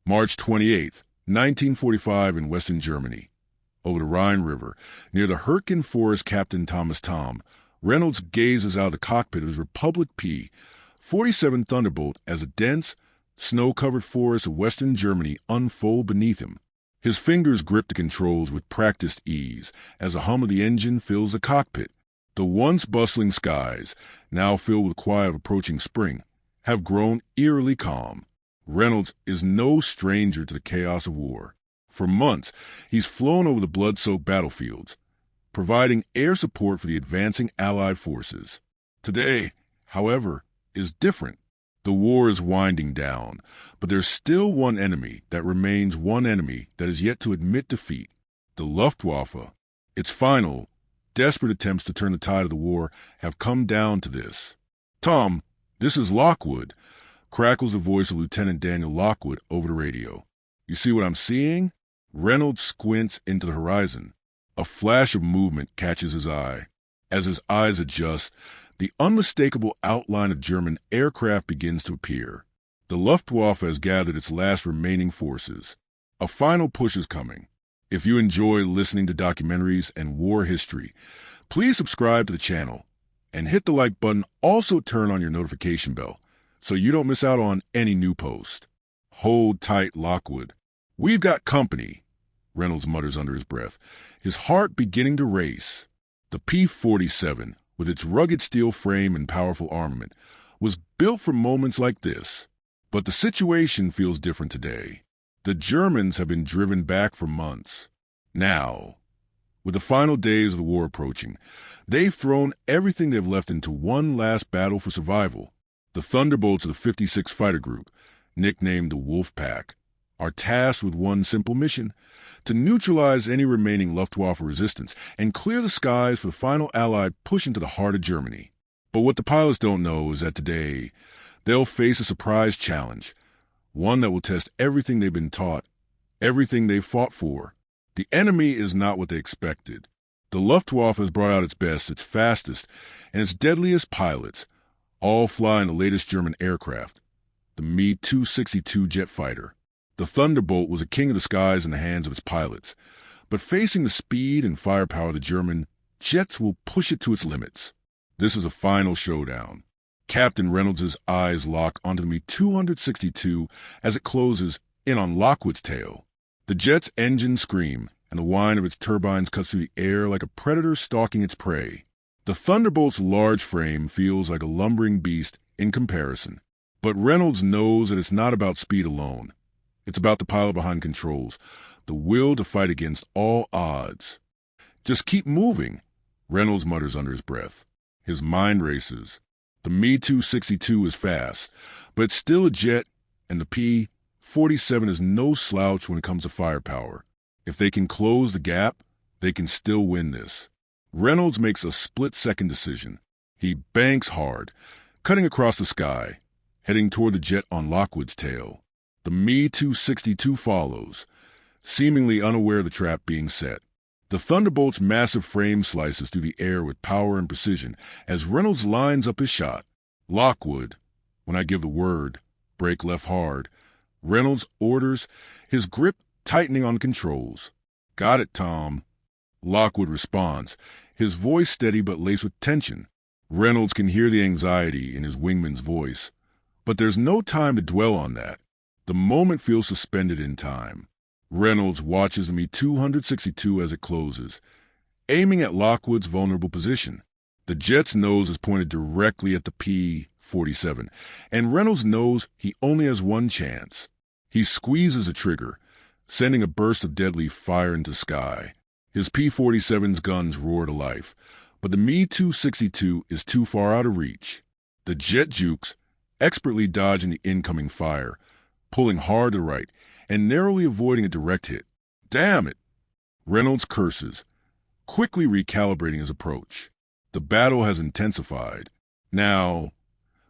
March 28, 1945 in western Germany. Over the Rhine River, near the Hürtgen Forest, Captain Thomas Thom Reynolds gazes out of the cockpit of his Republic P-47 Thunderbolt as a dense, snow-covered forest of western Germany unfold beneath him. His fingers grip the controls with practiced ease as the hum of the engine fills the cockpit. The once bustling skies, now filled with the quiet of approaching spring, have grown eerily calm. Reynolds is no stranger to the chaos of war. For months, he's flown over the blood-soaked battlefields, providing air support for the advancing Allied forces. Today, however, is different. The war is winding down, but there's still one enemy that remains one enemy that is yet to admit defeat: the Luftwaffe. Its final, desperate attempts to turn the tide of the war have come down to this. "Tom, this is Lockwood," crackles the voice of Lieutenant Daniel Lockwood over the radio. "You see what I'm seeing?" Reynolds squints into the horizon. A flash of movement catches his eye. As his eyes adjust, the unmistakable outline of German aircraft begins to appear. The Luftwaffe has gathered its last remaining forces. A final push is coming. If you enjoy listening to documentaries and war history, please subscribe to the channel and hit the like button. Also turn on your notification bell so you don't miss out on any new post. "Hold tight, Lockwood. We've got company," Reynolds mutters under his breath, his heart beginning to race. The P-47, with its rugged steel frame and powerful armament, was built for moments like this. But the situation feels different today. The Germans have been driven back for months. Now, with the final days of the war approaching, they've thrown everything they've left into one last battle for survival. The Thunderbolts of the 56th Fighter Group, nicknamed the Wolf Pack, are tasked with one simple mission: to neutralize any remaining Luftwaffe resistance and clear the skies for the final Allied push into the heart of Germany. But what the pilots don't know is that today they'll face a surprise challenge, one that will test everything they've been taught, everything they've fought for. The enemy is not what they expected. The Luftwaffe has brought out its best, its fastest, and its deadliest pilots, all flying the latest German aircraft, the Me-262 jet fighter. The Thunderbolt was a king of the skies in the hands of its pilots, but facing the speed and firepower of the German jets will push it to its limits. This is a final showdown. Captain Reynolds' eyes lock onto the Me-262 as it closes in on Lockwood's tail. The jet's engines scream, and the whine of its turbines cuts through the air like a predator stalking its prey. The Thunderbolt's large frame feels like a lumbering beast in comparison, but Reynolds knows that it's not about speed alone. It's about the pilot behind controls, the will to fight against all odds. "Just keep moving," Reynolds mutters under his breath. His mind races. The Me-262 is fast, but it's still a jet, and the P-47 is no slouch when it comes to firepower. If they can close the gap, they can still win this. Reynolds makes a split-second decision. He banks hard, cutting across the sky, heading toward the jet on Lockwood's tail. The Me-262 follows, seemingly unaware of the trap being set. The Thunderbolt's massive frame slices through the air with power and precision as Reynolds lines up his shot. "Lockwood, when I give the word, brake left hard," Reynolds orders, his grip tightening on the controls. "Got it, Tom." Lockwood responds, his voice steady but laced with tension. Reynolds can hear the anxiety in his wingman's voice, but there's no time to dwell on that. The moment feels suspended in time. Reynolds watches the Me-262 as it closes, aiming at Lockwood's vulnerable position. The jet's nose is pointed directly at the P-47, and Reynolds knows he only has one chance. He squeezes the trigger, sending a burst of deadly fire into the sky. His P-47's guns roar to life, but the Me-262 is too far out of reach. The jet jukes, expertly dodging the incoming fire, pulling hard to the right, and narrowly avoiding a direct hit. "Damn it!" Reynolds curses, quickly recalibrating his approach. The battle has intensified. Now,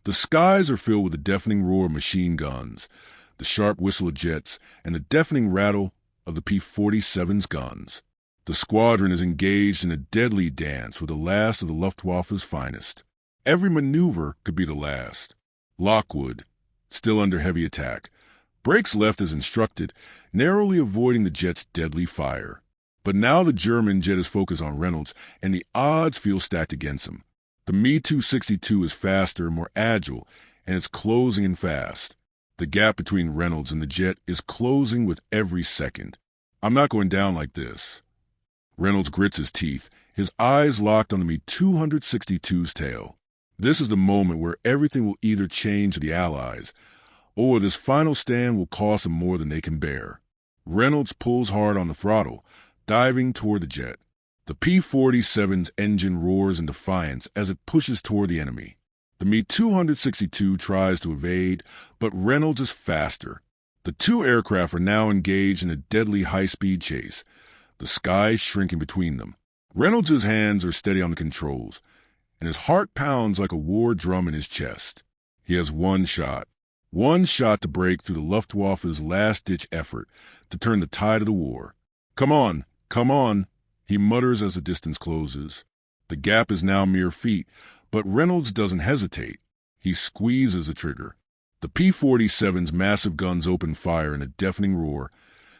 the skies are filled with the deafening roar of machine guns, the sharp whistle of jets, and the deafening rattle of the P-47's guns. The squadron is engaged in a deadly dance with the last of the Luftwaffe's finest. Every maneuver could be the last. Lockwood, still under heavy attack, Brakes left as instructed, narrowly avoiding the jet's deadly fire. But now the German jet is focused on Reynolds, and the odds feel stacked against him. The Me-262 is faster, more agile, and it's closing in fast. The gap between Reynolds and the jet is closing with every second. I'm not going down like this. Reynolds grits his teeth, his eyes locked on the Me-262's tail. This is the moment where everything will either change to the Allies, or this final stand will cost them more than they can bear. Reynolds pulls hard on the throttle, diving toward the jet. The P-47's engine roars in defiance as it pushes toward the enemy. The Me-262 tries to evade, but Reynolds is faster. The two aircraft are now engaged in a deadly high-speed chase, the sky shrinking between them. Reynolds' hands are steady on the controls, and his heart pounds like a war drum in his chest. He has one shot to break through the Luftwaffe's last-ditch effort to turn the tide of the war. Come on, he mutters as the distance closes. The gap is now mere feet, but Reynolds doesn't hesitate. He squeezes the trigger. The P-47's massive guns open fire in a deafening roar,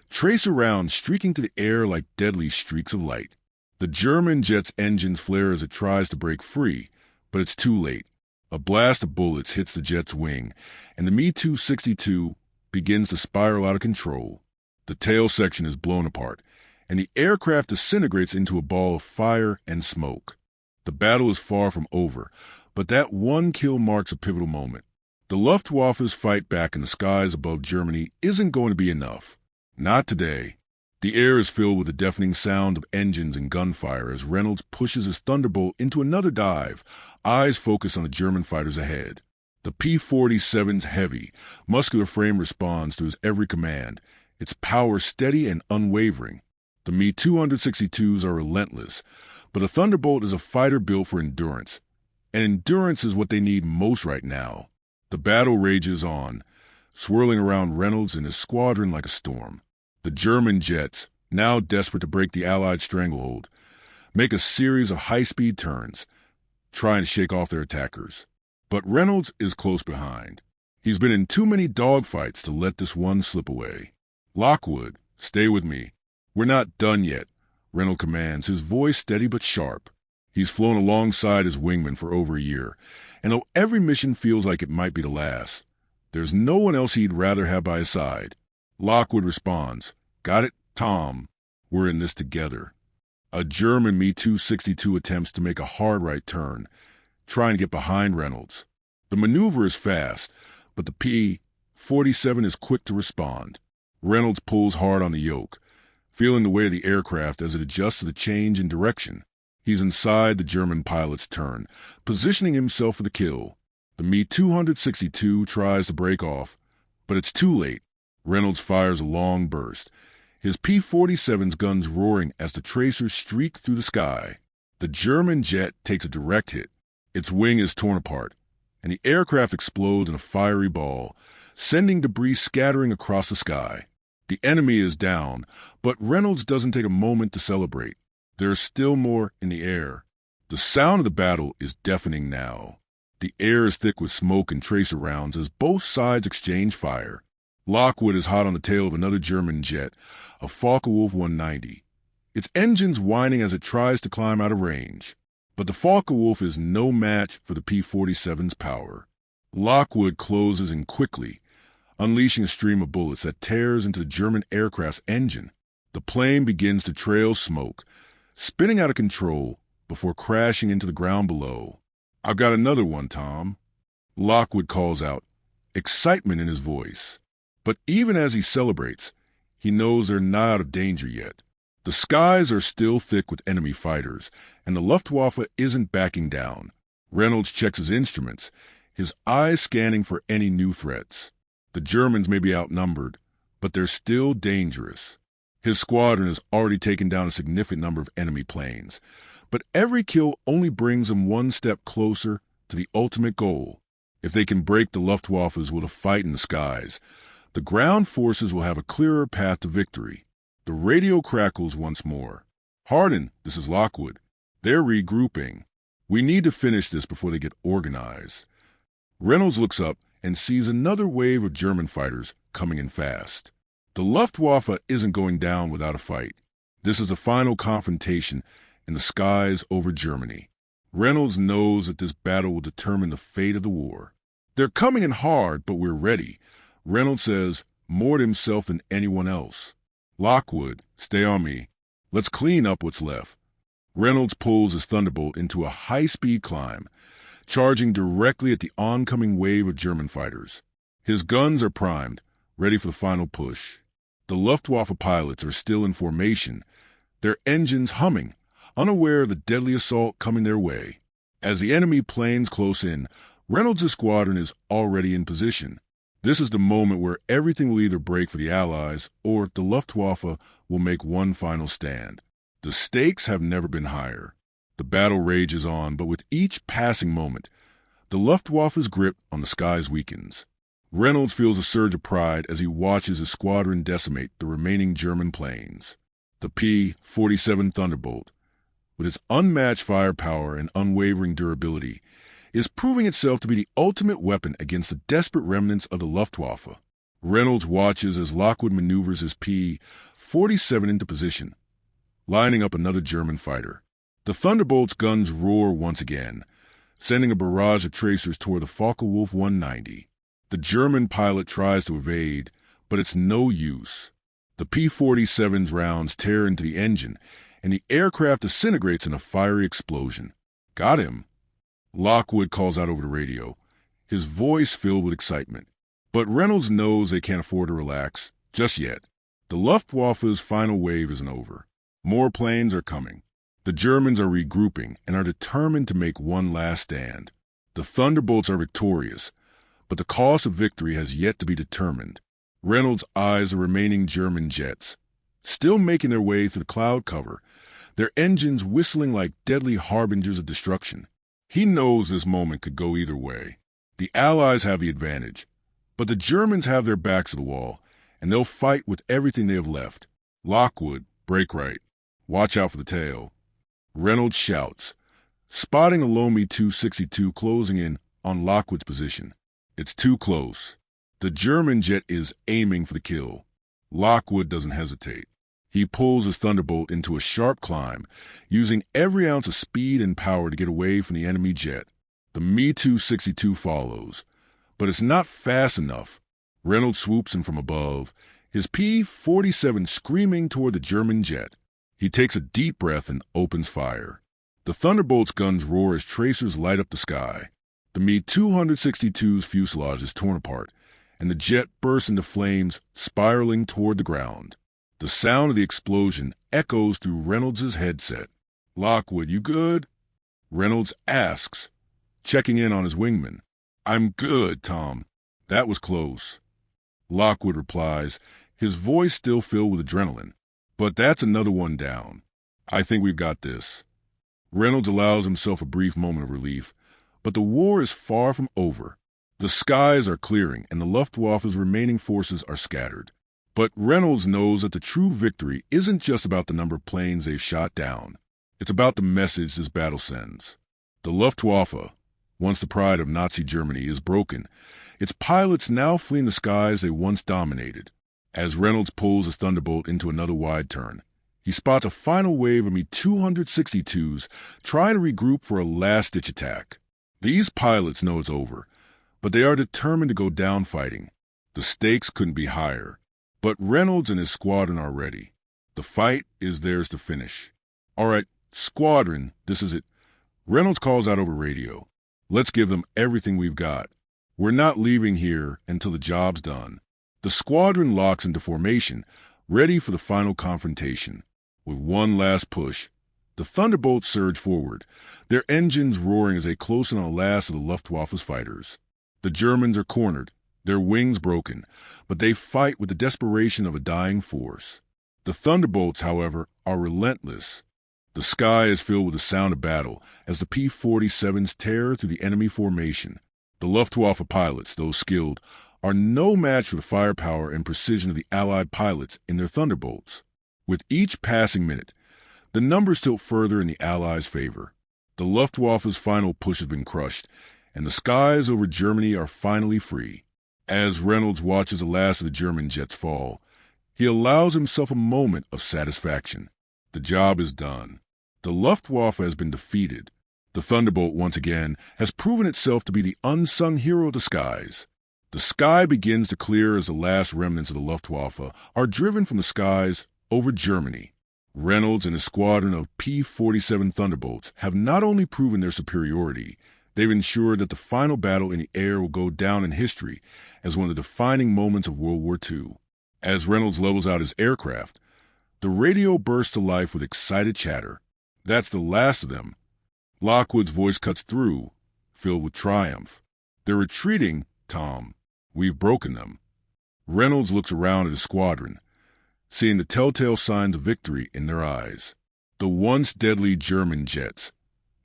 tracer rounds streaking to the air like deadly streaks of light. The German jet's engines flare as it tries to break free, but it's too late. A blast of bullets hits the jet's wing, and the Me-262 begins to spiral out of control. The tail section is blown apart, and the aircraft disintegrates into a ball of fire and smoke. The battle is far from over, but that one kill marks a pivotal moment. The Luftwaffe's fight back in the skies above Germany isn't going to be enough. Not today. The air is filled with the deafening sound of engines and gunfire as Reynolds pushes his Thunderbolt into another dive, eyes focused on the German fighters ahead. The P-47's heavy, muscular frame responds to his every command, its power steady and unwavering. The Me-262s are relentless, but a Thunderbolt is a fighter built for endurance, and endurance is what they need most right now. The battle rages on, swirling around Reynolds and his squadron like a storm. The German jets, now desperate to break the Allied stranglehold, make a series of high-speed turns, trying to shake off their attackers. But Reynolds is close behind. He's been in too many dogfights to let this one slip away. Lockwood, stay with me. We're not done yet, Reynolds commands, his voice steady but sharp. He's flown alongside his wingman for over a year, and though every mission feels like it might be the last, there's no one else he'd rather have by his side. Lockwood responds, "Got it, Tom. We're in this together." A German Me-262 attempts to make a hard right turn, trying to get behind Reynolds. The maneuver is fast, but the P-47 is quick to respond. Reynolds pulls hard on the yoke, feeling the weight of the aircraft as it adjusts to the change in direction. He's inside the German pilot's turn, positioning himself for the kill. The Me-262 tries to break off, but it's too late. Reynolds fires a long burst, his P-47's guns roaring as the tracers streak through the sky. The German jet takes a direct hit. Its wing is torn apart, and the aircraft explodes in a fiery ball, sending debris scattering across the sky. The enemy is down, but Reynolds doesn't take a moment to celebrate. There's still more in the air. The sound of the battle is deafening now. The air is thick with smoke and tracer rounds as both sides exchange fire. Lockwood is hot on the tail of another German jet, a Focke-Wulf 190. Its engines whining as it tries to climb out of range. But the Focke-Wulf is no match for the P-47's power. Lockwood closes in quickly, unleashing a stream of bullets that tears into the German aircraft's engine. The plane begins to trail smoke, spinning out of control before crashing into the ground below. "I've got another one, Tom," Lockwood calls out, excitement in his voice. But even as he celebrates, he knows they're not out of danger yet. The skies are still thick with enemy fighters, and the Luftwaffe isn't backing down. Reynolds checks his instruments, his eyes scanning for any new threats. The Germans may be outnumbered, but they're still dangerous. His squadron has already taken down a significant number of enemy planes, but every kill only brings them one step closer to the ultimate goal. If they can break the Luftwaffes with a fight in the skies, the ground forces will have a clearer path to victory. The radio crackles once more. "Hardin, this is Lockwood. They're regrouping. We need to finish this before they get organized." Reynolds looks up and sees another wave of German fighters coming in fast. The Luftwaffe isn't going down without a fight. This is the final confrontation in the skies over Germany. Reynolds knows that this battle will determine the fate of the war. They're coming in hard, but we're ready, Reynolds says, more to himself than anyone else. Lockwood, stay on me. Let's clean up what's left. Reynolds pulls his Thunderbolt into a high-speed climb, charging directly at the oncoming wave of German fighters. His guns are primed, ready for the final push. The Luftwaffe pilots are still in formation, their engines humming, unaware of the deadly assault coming their way. As the enemy planes close in, Reynolds' squadron is already in position. This is the moment where everything will either break for the Allies or the Luftwaffe will make one final stand. The stakes have never been higher. The battle rages on, but with each passing moment, the Luftwaffe's grip on the skies weakens. Reynolds feels a surge of pride as he watches his squadron decimate the remaining German planes. The P-47 Thunderbolt, with its unmatched firepower and unwavering durability, is proving itself to be the ultimate weapon against the desperate remnants of the Luftwaffe. Reynolds watches as Lockwood maneuvers his P-47 into position, lining up another German fighter. The Thunderbolt's guns roar once again, sending a barrage of tracers toward the Focke-Wulf 190. The German pilot tries to evade, but it's no use. The P-47's rounds tear into the engine, and the aircraft disintegrates in a fiery explosion. Got him, Lockwood calls out over the radio, his voice filled with excitement. But Reynolds knows they can't afford to relax just yet. The Luftwaffe's final wave isn't over. More planes are coming. The Germans are regrouping and are determined to make one last stand. The Thunderbolts are victorious, but the cost of victory has yet to be determined. Reynolds eyes the remaining German jets, still making their way through the cloud cover, their engines whistling like deadly harbingers of destruction. He knows this moment could go either way. The Allies have the advantage, but the Germans have their backs to the wall, and they'll fight with everything they have left. Lockwood, break right. Watch out for the tail. Reynolds shouts, spotting a Lomi 262 closing in on Lockwood's position. It's too close. The German jet is aiming for the kill. Lockwood doesn't hesitate. He pulls his Thunderbolt into a sharp climb, using every ounce of speed and power to get away from the enemy jet. The Me-262 follows, but it's not fast enough. Reynolds swoops in from above, his P-47 screaming toward the German jet. He takes a deep breath and opens fire. The Thunderbolt's guns roar as tracers light up the sky. The Me-262's fuselage is torn apart, and the jet bursts into flames, spiraling toward the ground. The sound of the explosion echoes through Reynolds' headset. Lockwood, you good? Reynolds asks, checking in on his wingman. I'm good, Tom. That was close. Lockwood replies, his voice still filled with adrenaline. But that's another one down. I think we've got this. Reynolds allows himself a brief moment of relief, but the war is far from over. The skies are clearing, and the Luftwaffe's remaining forces are scattered. But Reynolds knows that the true victory isn't just about the number of planes they've shot down. It's about the message this battle sends. The Luftwaffe, once the pride of Nazi Germany, is broken. Its pilots now fleeing the skies they once dominated. As Reynolds pulls his Thunderbolt into another wide turn, he spots a final wave of Me-262s trying to regroup for a last-ditch attack. These pilots know it's over, but they are determined to go down fighting. The stakes couldn't be higher. But Reynolds and his squadron are ready. The fight is theirs to finish. All right, squadron, this is it. Reynolds calls out over radio. Let's give them everything we've got. We're not leaving here until the job's done. The squadron locks into formation, ready for the final confrontation. With one last push, the Thunderbolts surge forward, their engines roaring as they close in on the last of the Luftwaffe's fighters. The Germans are cornered, their wings broken, but they fight with the desperation of a dying force. The Thunderbolts, however, are relentless. The sky is filled with the sound of battle as the P-47s tear through the enemy formation. The Luftwaffe pilots, though skilled, are no match for the firepower and precision of the Allied pilots in their Thunderbolts. With each passing minute, the numbers tilt further in the Allies' favor. The Luftwaffe's final push has been crushed, and the skies over Germany are finally free. As Reynolds watches the last of the German jets fall, he allows himself a moment of satisfaction. The job is done. The Luftwaffe has been defeated. The Thunderbolt, once again, has proven itself to be the unsung hero of the skies. The sky begins to clear as the last remnants of the Luftwaffe are driven from the skies over Germany. Reynolds and his squadron of P-47 Thunderbolts have not only proven their superiority, they've ensured that the final battle in the air will go down in history as one of the defining moments of World War II. As Reynolds levels out his aircraft, the radio bursts to life with excited chatter. That's the last of them. Lockwood's voice cuts through, filled with triumph. They're retreating, Tom. We've broken them. Reynolds looks around at his squadron, seeing the telltale signs of victory in their eyes. The once deadly German jets,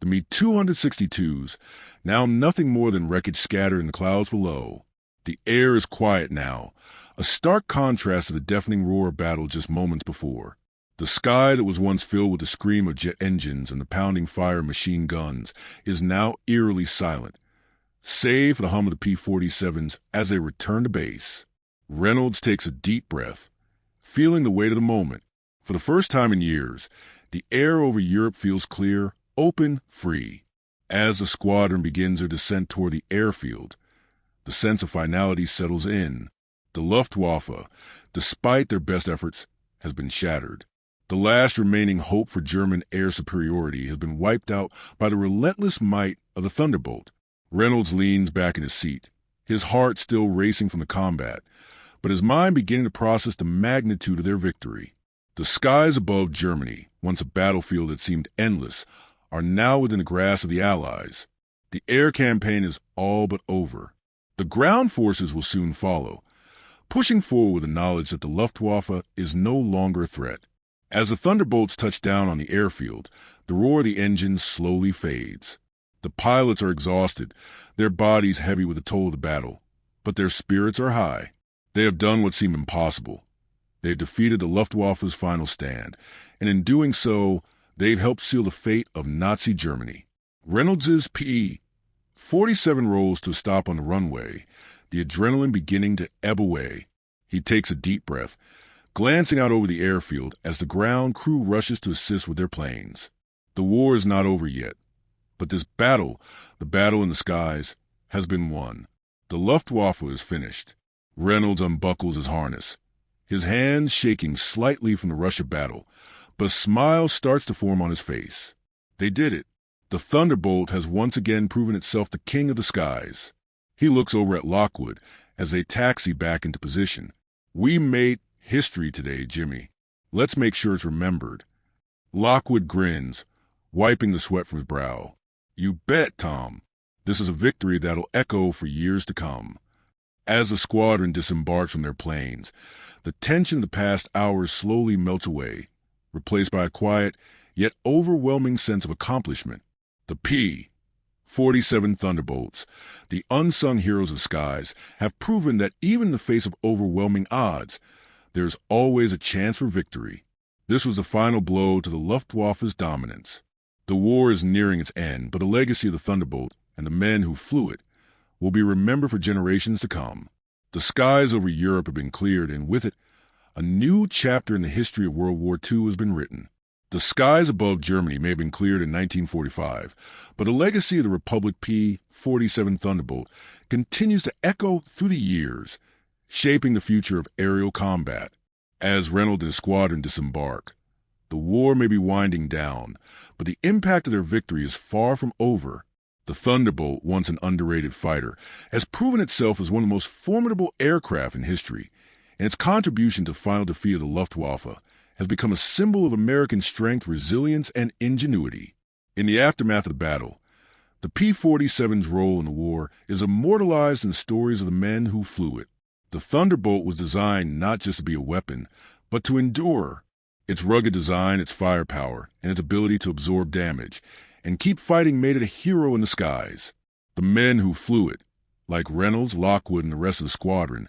the Me-262s, now nothing more than wreckage scattered in the clouds below. The air is quiet now, a stark contrast to the deafening roar of battle just moments before. The sky that was once filled with the scream of jet engines and the pounding fire of machine guns is now eerily silent, save for the hum of the P-47s as they return to base. Reynolds takes a deep breath, feeling the weight of the moment. For the first time in years, the air over Europe feels clear, open, free. As the squadron begins their descent toward the airfield, the sense of finality settles in. The Luftwaffe, despite their best efforts, has been shattered. The last remaining hope for German air superiority has been wiped out by the relentless might of the Thunderbolt. Reynolds leans back in his seat, his heart still racing from the combat, but his mind beginning to process the magnitude of their victory. The skies above Germany, once a battlefield that seemed endless, are now within the grasp of the Allies. The air campaign is all but over. The ground forces will soon follow, pushing forward with the knowledge that the Luftwaffe is no longer a threat. As the Thunderbolts touch down on the airfield, the roar of the engines slowly fades. The pilots are exhausted, their bodies heavy with the toll of the battle, but their spirits are high. They have done what seemed impossible. They've defeated the Luftwaffe's final stand, and in doing so, they've helped seal the fate of Nazi Germany. Reynolds's P-47 rolls to a stop on the runway, the adrenaline beginning to ebb away. He takes a deep breath, glancing out over the airfield as the ground crew rushes to assist with their planes. The war is not over yet, but this battle, the battle in the skies, has been won. The Luftwaffe is finished. Reynolds unbuckles his harness, his hands shaking slightly from the rush of battle, but a smile starts to form on his face. They did it. The Thunderbolt has once again proven itself the king of the skies. He looks over at Lockwood as they taxi back into position. We made history today, Jimmy. Let's make sure it's remembered. Lockwood grins, wiping the sweat from his brow. You bet, Tom. This is a victory that'll echo for years to come. As the squadron disembarks from their planes, the tension of the past hours slowly melts away, replaced by a quiet, yet overwhelming sense of accomplishment. The P-47 Thunderbolts, the unsung heroes of the skies, have proven that even in the face of overwhelming odds, there's always a chance for victory. This was the final blow to the Luftwaffe's dominance. The war is nearing its end, but the legacy of the Thunderbolt and the men who flew it will be remembered for generations to come. The skies over Europe have been cleared, and with it, a new chapter in the history of World War II has been written. The skies above Germany may have been cleared in 1945, but the legacy of the Republic P-47 Thunderbolt continues to echo through the years, shaping the future of aerial combat. As Reynolds and his squadron disembark, the war may be winding down, but the impact of their victory is far from over. The Thunderbolt, once an underrated fighter, has proven itself as one of the most formidable aircraft in history, and its contribution to the final defeat of the Luftwaffe has become a symbol of American strength, resilience, and ingenuity. In the aftermath of the battle, the P-47's role in the war is immortalized in the stories of the men who flew it. The Thunderbolt was designed not just to be a weapon, but to endure. Its rugged design, its firepower, and its ability to absorb damage and keep fighting made it a hero in the skies. The men who flew it, like Reynolds, Lockwood, and the rest of the squadron,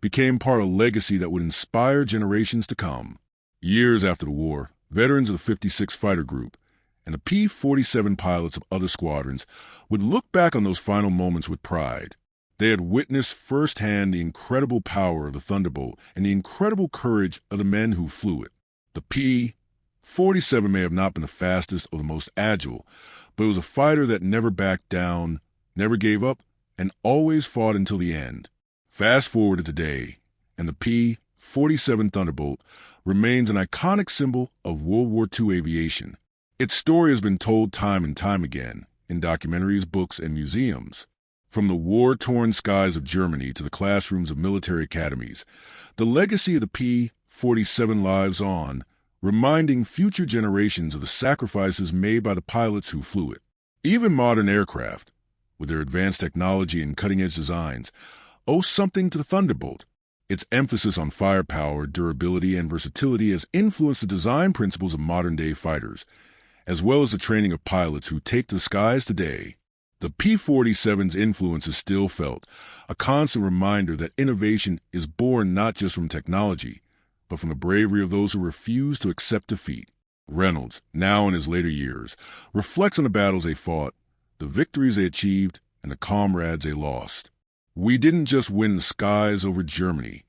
became part of a legacy that would inspire generations to come. Years after the war, veterans of the 56th Fighter Group and the P-47 pilots of other squadrons would look back on those final moments with pride. They had witnessed firsthand the incredible power of the Thunderbolt and the incredible courage of the men who flew it. The P-47 may have not been the fastest or the most agile, but it was a fighter that never backed down, never gave up, and always fought until the end. Fast forward to today, and the P-47 Thunderbolt remains an iconic symbol of World War II aviation. Its story has been told time and time again in documentaries, books, and museums. From the war-torn skies of Germany to the classrooms of military academies, the legacy of the P-47 lives on, reminding future generations of the sacrifices made by the pilots who flew it. Even modern aircraft, with their advanced technology and cutting-edge designs, owe something to the Thunderbolt. Its emphasis on firepower, durability, and versatility has influenced the design principles of modern-day fighters, as well as the training of pilots who take to the skies today. The P-47's influence is still felt, a constant reminder that innovation is born not just from technology, but from the bravery of those who refuse to accept defeat. Reynolds, now in his later years, reflects on the battles they fought, the victories they achieved, and the comrades they lost. "We didn't just win the skies over Germany,"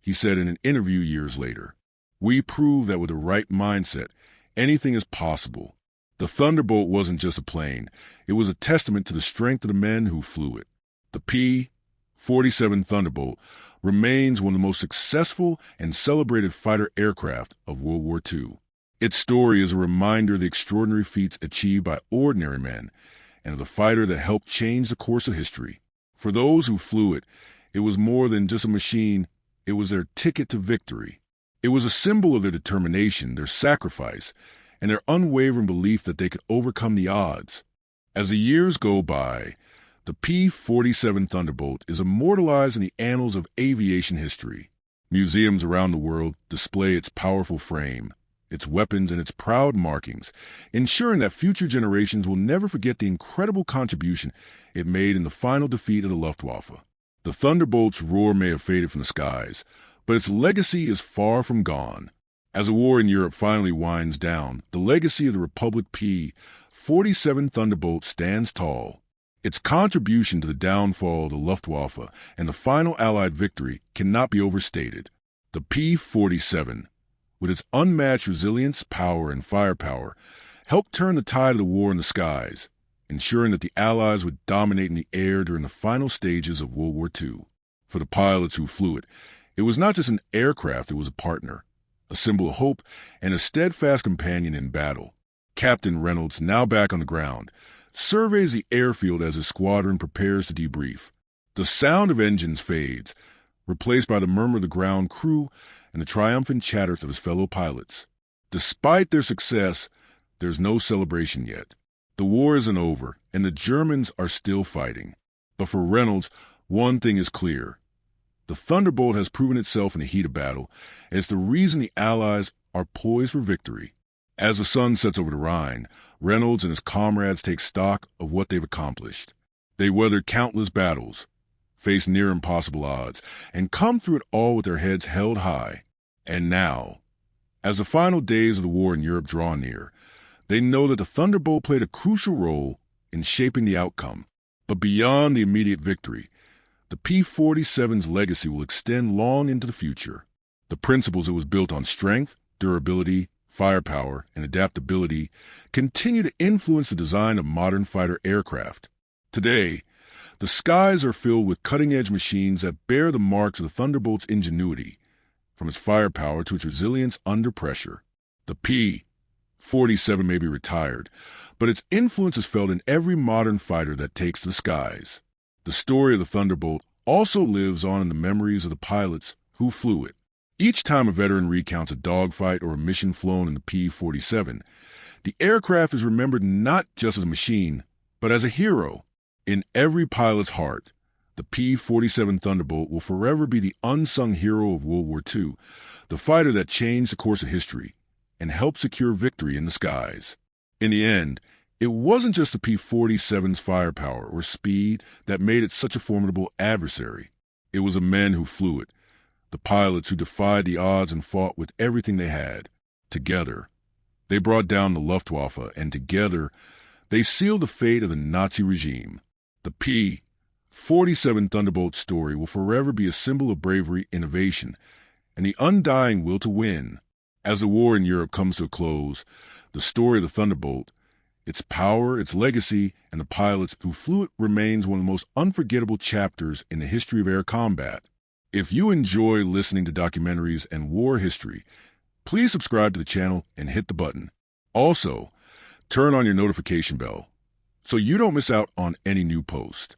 he said in an interview years later. "We proved that with the right mindset, anything is possible." The Thunderbolt wasn't just a plane. It was a testament to the strength of the men who flew it. The P-47 Thunderbolt remains one of the most successful and celebrated fighter aircraft of World War II. Its story is a reminder of the extraordinary feats achieved by ordinary men and of the fighter that helped change the course of history. For those who flew it, it was more than just a machine. It was their ticket to victory. It was a symbol of their determination, their sacrifice, and their unwavering belief that they could overcome the odds. As the years go by, the P-47 Thunderbolt is immortalized in the annals of aviation history. Museums around the world display its powerful frame, its weapons, and its proud markings, ensuring that future generations will never forget the incredible contribution it made in the final defeat of the Luftwaffe. The Thunderbolt's roar may have faded from the skies, but its legacy is far from gone. As the war in Europe finally winds down, the legacy of the Republic P-47 Thunderbolt stands tall. Its contribution to the downfall of the Luftwaffe and the final Allied victory cannot be overstated. The P-47, with its unmatched resilience, power, and firepower, helped turn the tide of the war in the skies, ensuring that the Allies would dominate in the air during the final stages of World War II. For the pilots who flew it, it was not just an aircraft, it was a partner, a symbol of hope, and a steadfast companion in battle. Captain Reynolds, now back on the ground, surveys the airfield as his squadron prepares to debrief. The sound of engines fades, replaced by the murmur of the ground crew and the triumphant chatter of his fellow pilots. Despite their success, there's no celebration yet. The war isn't over, and the Germans are still fighting. But for Reynolds, one thing is clear. The Thunderbolt has proven itself in the heat of battle, and it's the reason the Allies are poised for victory. As the sun sets over the Rhine, Reynolds and his comrades take stock of what they've accomplished. They weathered countless battles, faced near impossible odds, and come through it all with their heads held high. And now, as the final days of the war in Europe draw near, they know that the Thunderbolt played a crucial role in shaping the outcome. But beyond the immediate victory, the P-47's legacy will extend long into the future. The principles it was built on, strength, durability, firepower, and adaptability, continue to influence the design of modern fighter aircraft. Today, the skies are filled with cutting-edge machines that bear the marks of the Thunderbolt's ingenuity, from its firepower to its resilience under pressure. The P-47 may be retired, but its influence is felt in every modern fighter that takes to the skies. The story of the Thunderbolt also lives on in the memories of the pilots who flew it. Each time a veteran recounts a dogfight or a mission flown in the P-47, the aircraft is remembered not just as a machine, but as a hero. In every pilot's heart, the P-47 Thunderbolt will forever be the unsung hero of World War II, the fighter that changed the course of history and helped secure victory in the skies. In the end, it wasn't just the P-47's firepower or speed that made it such a formidable adversary. It was the men who flew it, the pilots who defied the odds and fought with everything they had. Together, they brought down the Luftwaffe, and together, they sealed the fate of the Nazi regime. The P P-47 Thunderbolt story will forever be a symbol of bravery, innovation, and the undying will to win. As the war in Europe comes to a close, the story of the Thunderbolt, its power, its legacy, and the pilots who flew it remains one of the most unforgettable chapters in the history of air combat. If you enjoy listening to documentaries and war history, please subscribe to the channel and hit the button. Also, turn on your notification bell so you don't miss out on any new post.